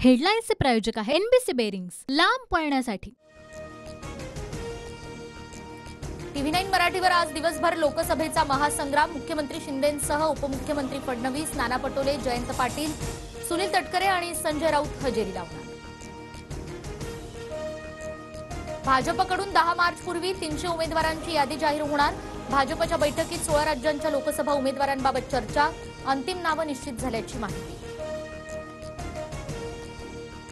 हेडलाईन्सचे प्रायोजक आहे NBC bearings, लांब पळण्यासाठी। TV9 मराठीवर आज दिवसभर लोकसभेचा महासंग्राम। मुख्यमंत्री शिंदेंसह उपमुख्यमंत्री फडणवीस, नाना पटोले, जयंत पाटील, सुनील तटकरे आणि संजय राऊत हजेरी लावणार। भाजपकडून 10 मार्चपूर्वी 300 उमेदवारांची यादी जाहीर होणार। भाजपच्या बैठकीत 16 राज्यांच्या लोकसभा उमेदवारांबाबत चर्चा, अंतिम नावं निश्चित झाल्याची माहिती।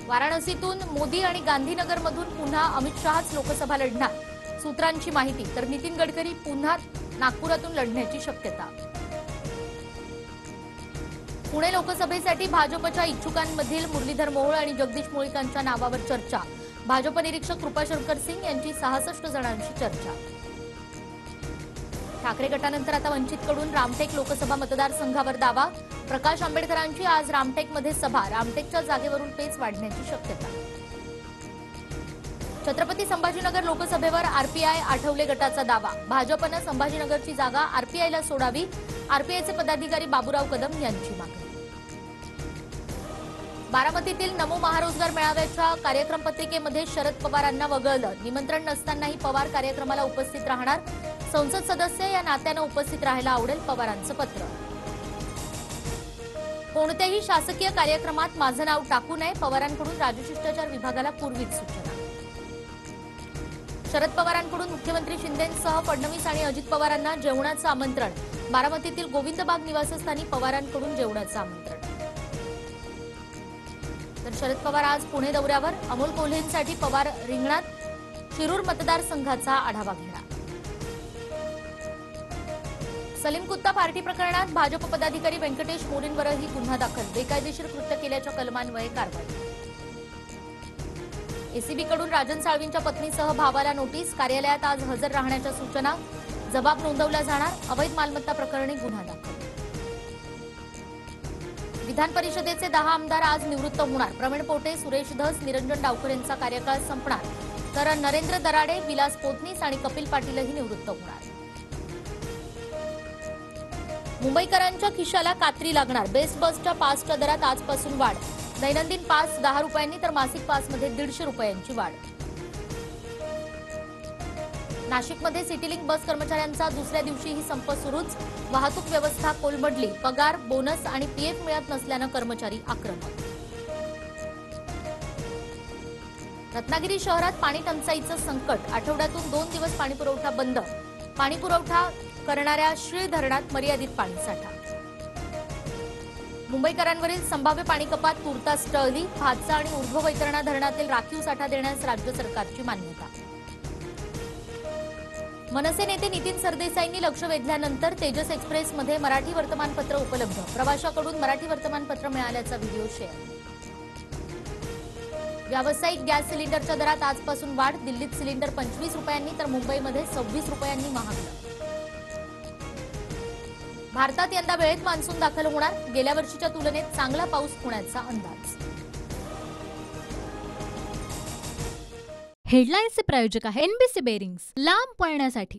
वाराणसीतून मोदी आणि गांधीनगरमधून पुन्हा अमित शहाच लोकसभा लढणार, सूत्रांची माहिती। तर नितीन गडकरी पुन्हा नागपुरातून लढण्याची शक्यता। पुणे लोकसभेसाठी भाजपच्या इच्छुकांमधील मुरलीधर मोहोळ आणि जगदीश मुळीकांच्या नावावर चर्चा। भाजप निरीक्षक कृपाशंकर सिंग यांची 66 जणांशी चर्चा। ठाकरे गटानंतर आता वंचितकडून रामटेक लोकसभा मतदारसंघावर दावा। प्रकाश आंबेडकरांची आज रामटेकमध्ये सभा, रामटेकच्या जागेवरून पेच वाढण्याची शक्यता। छत्रपती संभाजीनगर लोकसभेवर आरपीआय आठवले गटाचा दावा। भाजपनं संभाजीनगरची जागा आरपीआयला सोडावी, आरपीआयचे पदाधिकारी बाबूराव कदम यांची मागणी। बारामतीतील नमो महारोजगार मेळाव्याच्या कार्यक्रम पत्रिकेमध्ये शरद पवारांना वगळलं। निमंत्रण नसतानाही पवार कार्यक्रमाला उपस्थित राहणार, संसद सदस्य या नात्यानं उपस्थित राहायला आवडेल, पवारांचं पत्र। कोणत्याही शासकीय कार्यक्रमात माझं नाव टाकू नये, पवारांकडून राजशिष्टाचार विभागाला पूर्वीच सूचना। शरद पवारांकडून मुख्यमंत्री शिंदेंसह फडणवीस आणि अजित पवारांना जेवणाचं आमंत्रण। बारामतीतील गोविंदबाग निवासस्थानी पवारांकडून जेवणाचं आमंत्रण। तर शरद पवार आज पुणे दौऱ्यावर, अमोल कोल्हेंसाठी पवार रिंगणात, शिरूर मतदारसंघाचा आढावा घेणार। सलीम कुत्ता पार्टी प्रकरणात भाजप पदाधिकारी व्यंकटेश मोरेंवरही गुन्हा दाखल, बेकायदेशीर कृत्य केल्याच्या कलमान्वये कारवाई। एसीबीकडून राजन साळवींच्या पत्नीसह भावाला नोटीस, कार्यालयात आज हजर राहण्याच्या सूचना, जबाब नोंदवला जाणार, अवैध मालमत्ता प्रकरणी गुन्हा दाखल। विधान परिषदेचे 10 आमदार आज निवृत्त होणार। प्रवीण पोटे, सुरेश धस, निरंजन डावकर यांचा कार्यकाळ संपणार, तर नरेंद्र दराडे, विलास पोतनीस आणि कपिल पाटीलही निवृत्त होणार। मुंबईकरांच्या खिशाला कात्री लागणार, बेस्ट बसच्या पासच्या दरात आजपासून वाढ। दैनंदिन पास 10 रुपयांनी तर मासिक पासमध्ये 150 रुपयांची वाढ। नाशिकमध्ये सिटीलिंक बस कर्मचाऱ्यांचा दुसऱ्या दिवशीही संप सुरूच, वाहतूक व्यवस्था कोलमडली, पगार, बोनस आणि पीएफ मिळत नसल्यानं कर्मचारी आक्रमक। रत्नागिरी शहरात पाणी टंचाईचं संकट, आठवड्यातून 2 दिवस पाणीपुरवठा बंद। पाणीपुरवठा करणाऱ्या श्री धरणात मर्यादित पाणीसाठा। मुंबईकरांवरील संभाव्य पाणी कपात तुर्तास टळली, भातसा आणि ऊर्ध्ववैतरणा धरणातील राखीव साठा देण्यास राज्य सरकारची मान्यता। मनसे नेते नितीन सरदेसाईंनी लक्ष वेधल्यानंतर तेजस एक्सप्रेसमध्ये मराठी वर्तमानपत्र उपलब्ध, प्रवाशाकडून मराठी वर्तमानपत्र मिळाल्याचा व्हिडिओ शेअर। व्यावसायिक गॅस सिलिंडरच्या दरात आजपासून वाढ, दिल्लीत सिलिंडर 25 रुपयांनी तर मुंबईमध्ये 26 रुपयांनी महागलं। भारतात यंदा वेळेत मान्सून दाखल होणार, गेल्या वर्षीच्या तुलनेत चांगला पाऊस होण्याचा अंदाज। हेडलाईन्सचे प्रायोजक आहे एनबीसी बेरिंग्स, लांब पळण्यासाठी।